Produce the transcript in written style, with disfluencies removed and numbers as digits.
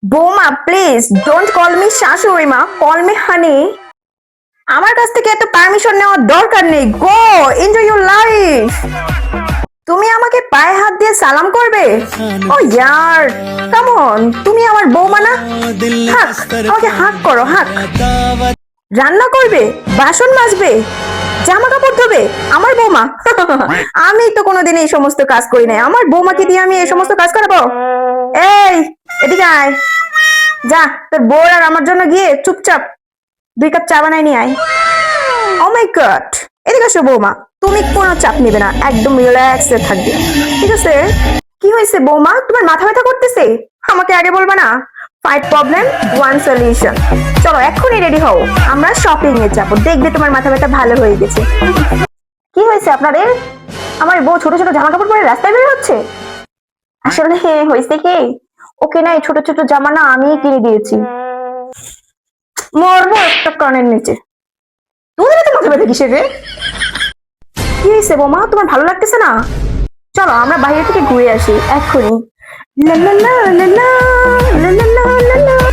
বৌমা please don't call me শাশুড়ি মা, কল মি হানি। আমার কাছ থেকে এত পারমিশন নেওয়ার দরকার নেই। গো এনজয় ইউর লাইফ। তুমি আমাকে পায়ে হাত দিয়ে সালাম করবে? ও ইয়ার, কাম অন, তুমি আমার বৌমা না? হাক, আমাকে হাক করো, হাক। রান্না করবে, বাসন মাজবে, জামা কাপড় ধোবে, আমার বৌমা? আমি তো কোনোদিন এই সমস্ত কাজ করি নাই, আমার বৌমাকে দিয়ে আমি এই সমস্ত কাজ করাবো? এই এদিকে আয়, যা তোর বউর আর আমার জন্য গিয়ে চুপচাপ 2 কাপ চা বানাই নিয়ে আয়। ও মাই গড, এদিকে আসো বৌমা, তুমি কোনো চাপ নেবে না, একদম রিল্যাক্সে থাকবে, ঠিক আছে? কি হয়েছে বৌমা, তোমার মাথা ব্যথা করতেছে? আমাকে আগে বলবা না? 5 প্রবলেম 1 সলিউশন। চলো এক্ষুনি রেডি হও, আমরা শপিং এ যাবো, দেখবে তোমার মাথা ব্যথা ভালো হয়ে গেছে। কি হয়েছে আপনাদের? আমার বউ ছোট ছোট জামা কাপড় পরে রাস্তায় বের হচ্ছে। আসলে হয়েছে কি, ওকে না এই ছোট ছোট জামা না আমি কিনে দিয়েছি। মরবো একটা কানের নিচে। তোদের এত মাথা ব্যথা কিসের রে? কি হয়েছে বৌমা, তোমার ভালো লাগতেছে না? চলো আমরা বাইরে থেকে ঘুরে আসি এক্ষুনি। লা লা লা লা লা লা লা লা লা লা।